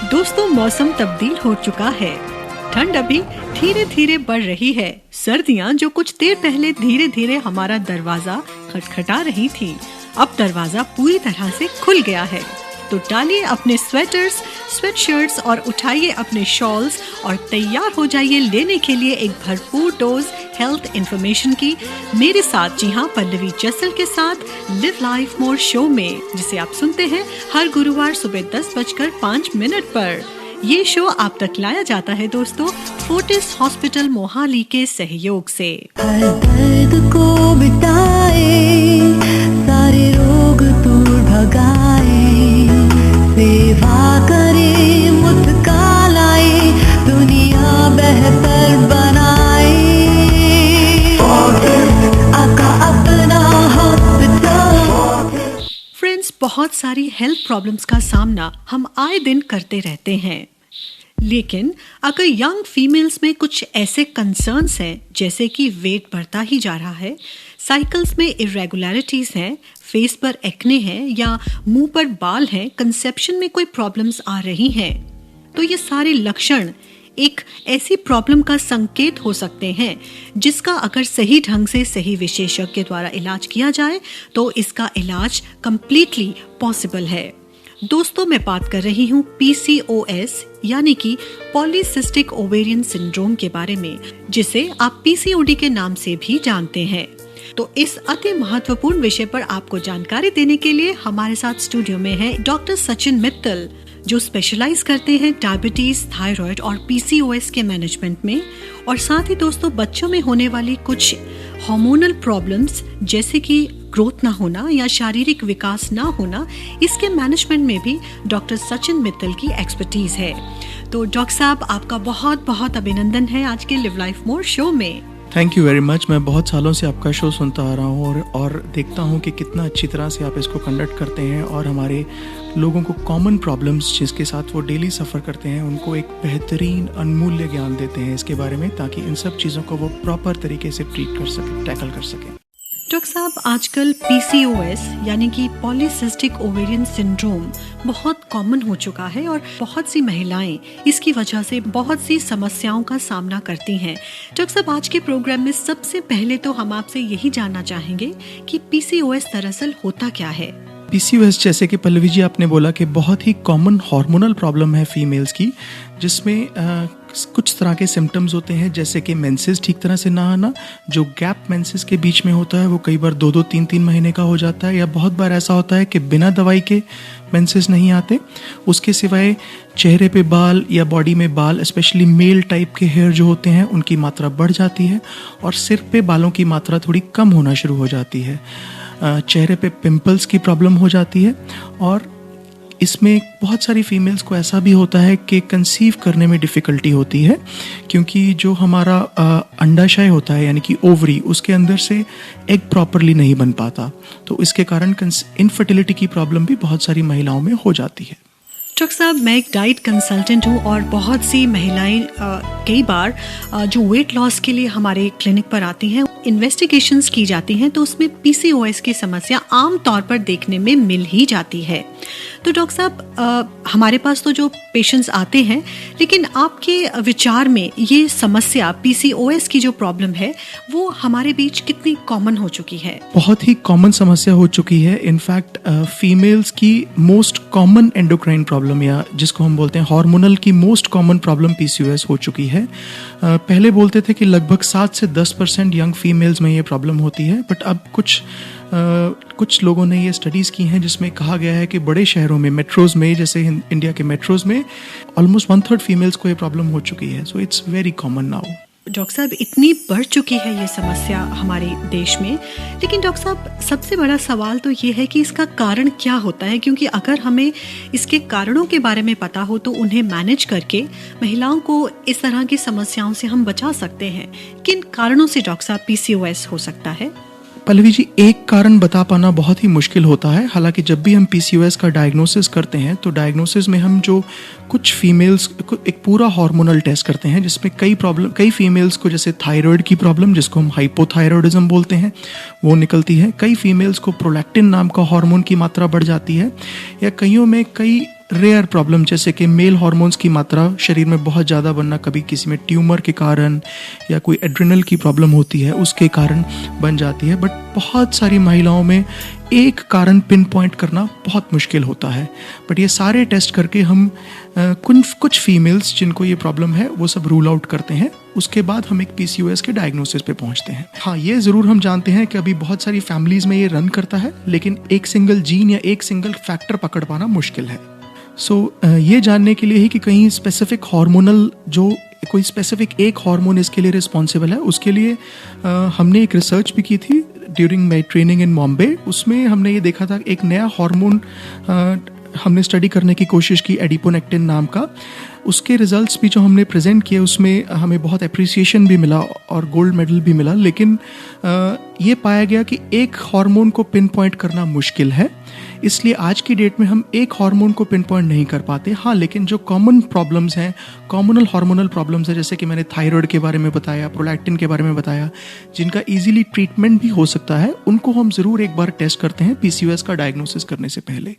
दोस्तों, मौसम तब्दील हो चुका है। ठंड अभी धीरे धीरे बढ़ रही है। सर्दियाँ जो कुछ देर पहले धीरे धीरे हमारा दरवाजा खटखटा रही थी, अब दरवाजा पूरी तरह से खुल गया है। तो डालिए अपने स्वेटर्स, स्वेटशर्ट्स और उठाइए अपने शॉल्स और तैयार हो जाइए लेने के लिए एक भरपूर डोज हेल्थ इन्फॉर्मेशन की, मेरे साथ, जी हाँ, पल्लवी जसल के साथ लिव लाइफ मोर शो में, जिसे आप सुनते हैं हर गुरुवार सुबह 10:05 पर। ये शो आप तक लाया जाता है दोस्तों फोर्टिस हॉस्पिटल मोहाली के सहयोग से। हर दर्द को मिटाए, सारे रोग दूर भगाए, सेवा करे मुस्काए, दुनिया बेहतर बनाए। आका अपना हॉस्पिटल। फ्रेंड्स, बहुत सारी हेल्थ प्रॉब्लम्स का सामना हम आए दिन करते रहते हैं, लेकिन अगर यंग फीमेल्स में कुछ ऐसे कंसर्न्स हैं जैसे कि वेट बढ़ता ही जा रहा है, साइकिल्स में इरेगुलरिटीज हैं, फेस पर एक्ने हैं या मुंह पर बाल हैं, कंसेप्शन में कोई प्रॉब्लम्स आ रही हैं, तो ये सारे लक्षण एक ऐसी प्रॉब्लम का संकेत हो सकते हैं जिसका अगर सही ढंग से सही विशेषज्ञ द्वारा इलाज किया जाए तो इसका इलाज कंप्लीटली पॉसिबल है। दोस्तों, मैं बात कर रही हूँ PCOS यानी कि पॉलीसिस्टिक ओवेरियन सिंड्रोम के बारे में, जिसे आप PCOD के नाम से भी जानते हैं। तो इस अति महत्वपूर्ण विषय पर आपको जानकारी देने के लिए हमारे साथ स्टूडियो में है डॉक्टर सचिन मित्तल, जो स्पेशलाइज करते हैं डायबिटीज, थायराइड और PCOS के मैनेजमेंट में, और साथ ही दोस्तों बच्चों में होने वाली कुछ हार्मोनल प्रॉब्लम्स जैसे कि ग्रोथ ना होना या शारीरिक विकास ना होना, इसके मैनेजमेंट में भी डॉक्टर सचिन मित्तल की एक्सपर्टीज है। तो डॉक्टर साहब, आपका बहुत बहुत अभिनंदन है आज के लिव लाइफ मोर शो में। Thank you very much. मैं बहुत सालों से आपका शो सुनता आ रहा हूँ और देखता हूँ कि कितना अच्छी तरह से आप इसको कंडक्ट करते हैं और हमारे लोगों को कॉमन प्रॉब्लम्स जिसके साथ वो डेली सफ़र करते हैं उनको एक बेहतरीन अनमूल्य ज्ञान देते हैं इसके बारे में, ताकि इन सब चीज़ों को वो प्रॉपर तरीके से ट्रीट कर सकें, टैकल कर सकें। डॉक्टर साहब, आजकल PCOS यानी कि पॉलीसिस्टिक ओवेरियन सिंड्रोम बहुत कॉमन हो चुका है और बहुत सी महिलाएं इसकी वजह से बहुत सी समस्याओं का सामना करती हैं। डॉक्टर साहब, आज के प्रोग्राम में सबसे पहले तो हम आपसे यही जानना चाहेंगे कि PCOS दरअसल होता क्या है। PCOS, जैसे कि पल्लवी जी आपने बोला, कि बहुत ही कॉमन हार्मोनल प्रॉब्लम है फीमेल्स की, जिसमें कुछ तरह के सिम्टम्स होते हैं, जैसे कि मेंसेस ठीक तरह से ना आना, जो गैप मेंसेस के बीच में होता है वो कई बार 2-2, 3-3 महीने का हो जाता है, या बहुत बार ऐसा होता है कि बिना दवाई के मेंसेस नहीं आते। उसके सिवाय चेहरे पे बाल या बॉडी में बाल, स्पेशली मेल टाइप के हेयर जो होते हैं, उनकी मात्रा बढ़ जाती है और सिर पे बालों की मात्रा थोड़ी कम होना शुरू हो जाती है। चेहरे पे पिंपल्स की प्रॉब्लम हो जाती है, और इसमें बहुत सारी फीमेल्स को ऐसा भी होता है कि कंसीव करने में डिफ़िकल्टी होती है, क्योंकि जो हमारा अंडाशय होता है यानी कि ओवरी, उसके अंदर से एग प्रॉपरली नहीं बन पाता, तो इसके कारण इनफर्टिलिटी की प्रॉब्लम भी बहुत सारी महिलाओं में हो जाती है। डॉक्टर साहब, मैं एक डाइट कंसल्टेंट हूँ और बहुत सी महिलाएं कई बार जो वेट लॉस के लिए हमारे क्लिनिक पर आती हैं, इन्वेस्टिगेशंस की जाती हैं तो उसमें PCOS की समस्या आम तौर पर देखने में मिल ही जाती है। तो डॉक्टर साहब, हमारे पास तो जो पेशेंट्स आते हैं, लेकिन आपके विचार में ये समस्या PCOS की जो प्रॉब्लम है वो हमारे बीच कितनी कॉमन हो चुकी है? बहुत ही कॉमन समस्या हो चुकी है। इनफैक्ट फीमेल्स की मोस्ट कॉमन एंडोक्राइन प्रॉब्लम, या जिसको हम बोलते हैं हार्मोनल की मोस्ट कॉमन प्रॉब्लम, PCOS हो चुकी है। पहले बोलते थे कि लगभग 7 से 10% यंग फीमेल्स में ये प्रॉब्लम होती है, बट अब कुछ लोगों ने ये स्टडीज़ की हैं जिसमें कहा गया है कि बड़े शहरों में, मेट्रोज में, जैसे इंडिया के मेट्रोज में ऑलमोस्ट 1/3 फीमेल्स को ये प्रॉब्लम हो चुकी है। So it's very common now. Doctor साहब, इतनी बढ़ चुकी है ये समस्या हमारे देश में, लेकिन डॉक्टर साहब सबसे बड़ा सवाल तो ये है कि इसका कारण क्या होता है, क्योंकि अगर हमें इसके कारणों के बारे में पता हो तो उन्हें मैनेज करके महिलाओं को इस तरह की समस्याओं से हम बचा सकते हैं। किन कारणों से डॉक्टर साहब PCOS हो सकता है? पल्लवी जी, एक कारण बता पाना बहुत ही मुश्किल होता है। हालांकि जब भी हम PCOS का डायग्नोसिस करते हैं तो डायग्नोसिस में हम जो कुछ फीमेल्स को एक पूरा हार्मोनल टेस्ट करते हैं, जिसमें कई फीमेल्स को जैसे थायराइड की प्रॉब्लम, जिसको हम हाइपोथायरॉयडिज्म बोलते हैं, वो निकलती है। कई फीमेल्स को प्रोलैक्टिन नाम का हार्मोन की मात्रा बढ़ जाती है, या कईयों में कई रेयर प्रॉब्लम जैसे कि मेल हार्मोन्स की मात्रा शरीर में बहुत ज़्यादा बनना, कभी किसी में ट्यूमर के कारण या कोई एड्रिनल की प्रॉब्लम होती है उसके कारण बन जाती है। बट बहुत सारी महिलाओं में एक कारण पिन पॉइंट करना बहुत मुश्किल होता है। बट ये सारे टेस्ट करके हम कुछ फीमेल्स जिनको ये प्रॉब्लम है वो सब रूल आउट करते हैं। उसके बाद हम एक PCOS के डायग्नोसिस पे पहुंचते हैं। हाँ, ये ज़रूर हम जानते हैं कि अभी बहुत सारी फैमिलीज़ में ये रन करता है, लेकिन एक सिंगल जीन या एक सिंगल फैक्टर पकड़ पाना मुश्किल है। ये जानने के लिए ही कि कहीं स्पेसिफिक हार्मोनल जो कोई स्पेसिफिक एक हार्मोन इसके लिए रिस्पॉन्सिबल है, उसके लिए हमने एक रिसर्च भी की थी during my training in Bombay. उसमें हमने ये देखा था एक नया हार्मोन हमने स्टडी करने की कोशिश की, एडिपोनेक्टिन नाम का। उसके रिजल्ट्स भी जो हमने प्रेजेंट किए उसमें हमें बहुत अप्रिसिएशन भी मिला और गोल्ड मेडल भी मिला। लेकिन ये पाया गया कि एक हार्मोन को पिन पॉइंट करना मुश्किल है, इसलिए आज की डेट में हम एक हार्मोन को पिन पॉइंट नहीं कर पाते। हाँ, लेकिन जो कॉमन प्रॉब्लम्स हैं, कॉमनल हार्मोनल प्रॉब्लम्स हैं, जैसे कि मैंने थायराइड के बारे में बताया, प्रोलैक्टिन के बारे में बताया, जिनका इजीली ट्रीटमेंट भी हो सकता है, उनको हम ज़रूर एक बार टेस्ट करते हैं PCOS का डायग्नोसिस करने से पहले।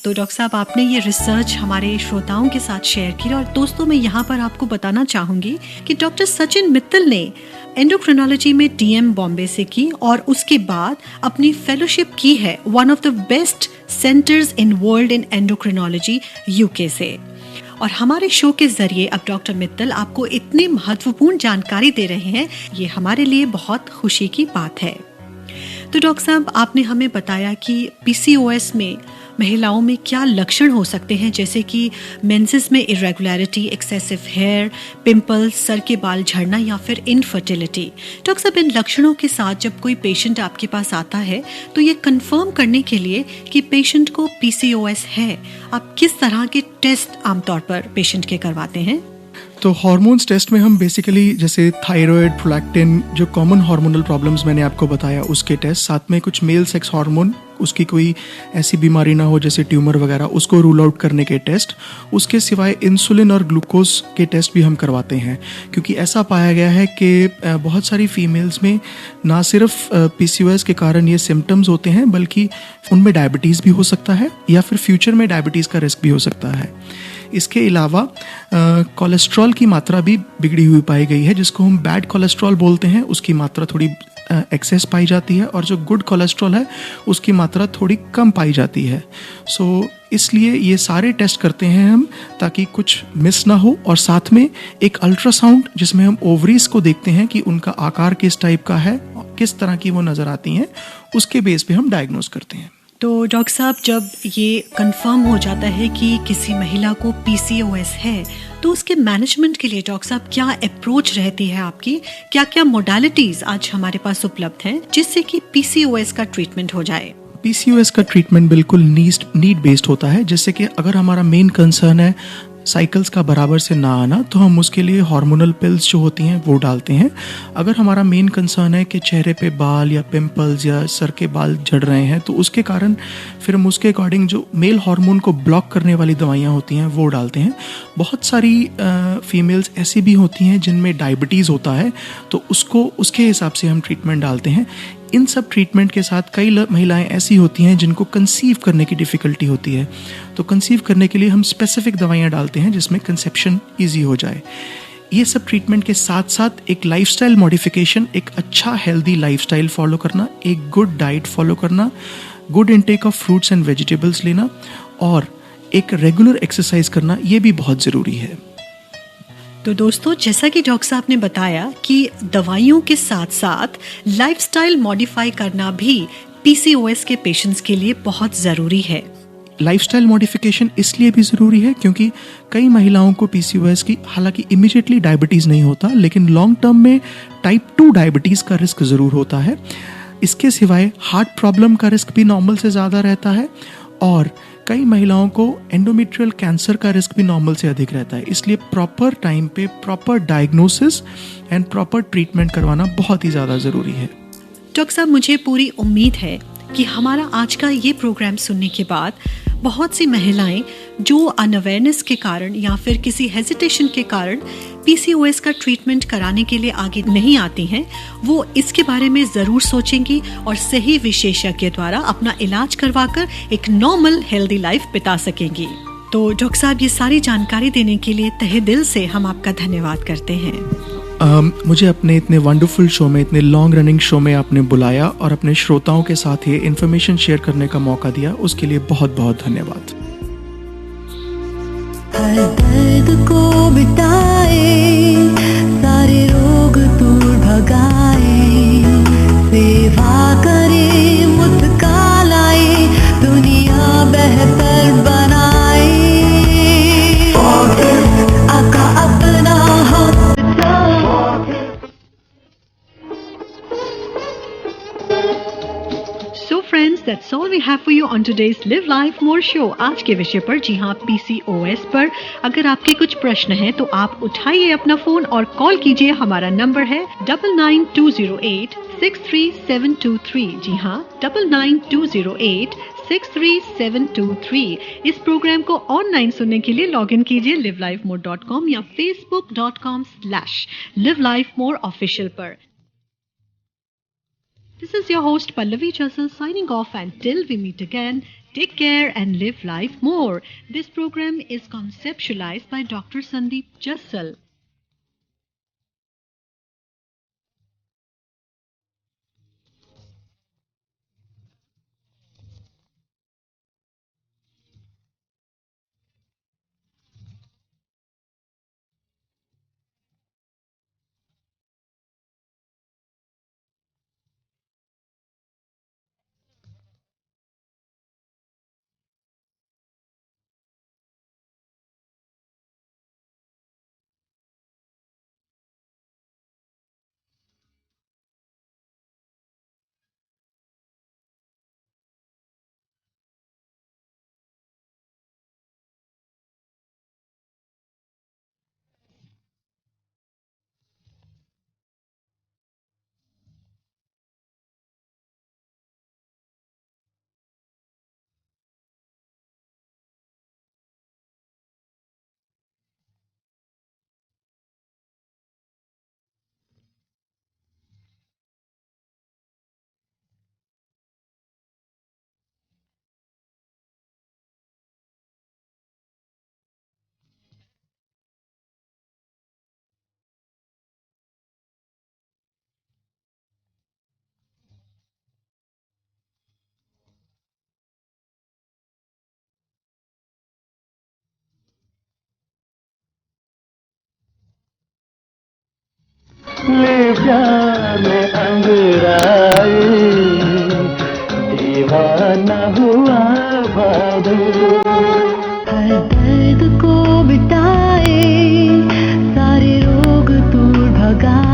तो डॉक्टर साहब, आपने ये रिसर्च हमारे श्रोताओं के साथ शेयर की और दोस्तों मैं यहाँ पर आपको बताना चाहूँगी कि डॉक्टर सचिन मित्तल ने एंडोक्रिनोलॉजी में DM बॉम्बे से की और उसके बाद अपनी फेलोशिप की है one of the best centres in world in endocrinology UK से। और हमारे शो के जरिए अब डॉक्टर मित्तल आपको इतनी महत्वपूर्ण जानकारी दे रहे हैं, ये हमारे लिए बहुत खुशी की बात है। तो डॉक्टर साहब, आपने हमें बताया कि PCOS में महिलाओं में क्या लक्षण हो सकते हैं, जैसे कि मेंसेस में इरेगुलरिटी, एक्सेसिव हेयर, पिंपल, सर के बाल झड़ना या फिर इनफर्टिलिटी। डॉक्टर साहब, इन लक्षणों के साथ जब कोई पेशेंट आपके पास आता है तो ये कंफर्म करने के लिए कि पेशेंट को PCOS है, आप किस तरह के टेस्ट आमतौर पर पेशेंट के करवाते हैं? तो हार्मोन्स टेस्ट में हम बेसिकली जैसे थायराइड, प्रोलैक्टिन, जो कॉमन हार्मोनल प्रॉब्लम्स मैंने आपको बताया उसके टेस्ट, साथ में कुछ मेल सेक्स हार्मोन, उसकी कोई ऐसी बीमारी ना हो जैसे ट्यूमर वगैरह, उसको रूल आउट करने के टेस्ट। उसके सिवाय इंसुलिन और ग्लूकोज के टेस्ट भी हम करवाते हैं, क्योंकि ऐसा पाया गया है कि बहुत सारी फीमेल्स में ना सिर्फ PCOS के कारण ये सिम्टम्स होते हैं, बल्कि उनमें डायबिटीज़ भी हो सकता है या फिर फ्यूचर में डायबिटीज़ का रिस्क भी हो सकता है। इसके अलावा कोलेस्ट्रॉल की मात्रा भी बिगड़ी हुई पाई गई है, जिसको हम बैड कोलेस्ट्रॉल बोलते हैं। उसकी मात्रा थोड़ी एक्सेस पाई जाती है और जो गुड कोलेस्ट्रॉल है उसकी मात्रा थोड़ी कम पाई जाती है। इसलिए ये सारे टेस्ट करते हैं हम ताकि कुछ मिस ना हो, और साथ में एक अल्ट्रासाउंड जिसमें हम ओवरीज को देखते हैं कि उनका आकार किस टाइप का है, किस तरह की वो नज़र आती हैं, उसके बेस पे हम डायग्नोस करते हैं। तो डॉक्टर साहब, जब ये कंफर्म हो जाता है कि किसी महिला को PCOS है तो उसके मैनेजमेंट के लिए डॉक्टर साहब क्या अप्रोच रहती है आपकी? क्या क्या मोडालिटीज आज हमारे पास उपलब्ध हैं जिससे कि PCOS का ट्रीटमेंट हो जाए? PCOS का ट्रीटमेंट बिल्कुल नीड बेस्ड होता है। जैसे कि अगर हमारा मेन कंसर्न है साइकिल्स का बराबर से ना आना, तो हम उसके लिए हार्मोनल पिल्स जो होती हैं वो डालते हैं। अगर हमारा मेन कंसर्न है कि चेहरे पे बाल या पिंपल्स या सर के बाल झड़ रहे हैं, तो उसके कारण फिर हम उसके अकॉर्डिंग जो मेल हार्मोन को ब्लॉक करने वाली दवाइयाँ होती हैं वो डालते हैं। बहुत सारी फीमेल्स ऐसी भी होती हैं जिनमें डायबिटीज़ होता है, तो उसके हिसाब से हम ट्रीटमेंट डालते हैं। इन सब ट्रीटमेंट के साथ कई महिलाएं ऐसी होती हैं जिनको कंसीव करने की डिफ़िकल्टी होती है, तो कंसीव करने के लिए हम स्पेसिफिक दवाइयाँ डालते हैं जिसमें कंसेप्शन ईजी हो जाए। ये सब ट्रीटमेंट के साथ साथ एक लाइफस्टाइल मॉडिफिकेशन, एक अच्छा हेल्दी लाइफस्टाइल फॉलो करना, एक गुड डाइट फॉलो करना, good intake of fruits and vegetables लेना और एक रेगुलर एक्सरसाइज करना, ये भी बहुत ज़रूरी है। तो दोस्तों, जैसा कि डॉक्टर साहब ने बताया कि दवाइयों के साथ साथ लाइफस्टाइल मॉडिफाई करना भी PCOS के पेशेंट्स के लिए बहुत ज़रूरी है। लाइफस्टाइल मॉडिफिकेशन इसलिए भी ज़रूरी है क्योंकि कई महिलाओं को PCOS की हालांकि इमीडिएटली डायबिटीज़ नहीं होता, लेकिन लॉन्ग टर्म में टाइप 2 डायबिटीज़ का रिस्क ज़रूर होता है। इसके सिवाय हार्ट प्रॉब्लम का रिस्क भी नॉर्मल से ज़्यादा रहता है और कई महिलाओं को एंडोमेट्रियल कैंसर का रिस्क भी नॉर्मल से अधिक रहता है। इसलिए प्रॉपर टाइम पे proper diagnosis and proper treatment करवाना बहुत ही ज़्यादा ज़रूरी है। डॉक्टर साहब, मुझे पूरी उम्मीद है कि हमारा आज का ये प्रोग्राम सुनने के बाद बहुत सी महिलाएं जो अनअवेयरनेस के कारण या फिर किसी हेजिटेशन के कारण पीसीओएस का ट्रीटमेंट कराने के लिए आगे नहीं आती हैं, वो इसके बारे में जरूर सोचेंगी और सही विशेषज्ञ द्वारा अपना इलाज करवाकर एक नॉर्मल हेल्दी लाइफ बिता सकेंगी। तो डॉक्टर साहब, ये सारी जानकारी देने के लिए तहे दिल से हम आपका धन्यवाद करते हैं। मुझे अपने इतने वंडरफुल शो में, इतने लॉन्ग रनिंग शो में आपने बुलाया और अपने श्रोताओं के साथ ये इन्फॉर्मेशन शेयर करने का मौका दिया, उसके लिए बहुत बहुत धन्यवाद। हर दर्द को मिटाए, सारे रोग दूर भगाए, सेवा करे, मुस्काए, दुनिया बेहतर बनाए। आका अपना So friends, that's all we have for you on today's Live Life More show। आज के विषय पर, जी हाँ, PCOS पर अगर आपके कुछ प्रश्न हैं तो आप उठाइए अपना फोन और कॉल कीजिए। हमारा नंबर है 9920863723। जी हाँ, 9920863723। इस प्रोग्राम को ऑनलाइन सुनने के लिए लॉग इन कीजिए livelifemore.com या facebook.com/livelifemoreofficial पर। This is your host Pallavi Chassal signing off, and till we meet again, take care and live life more. This program is conceptualized by Dr. Sandeep Jassal. ले जाने अंगड़ाई, दीवाना हुआ बादल। हर दर्द को मिटाए, सारे रोग दूर भगाए।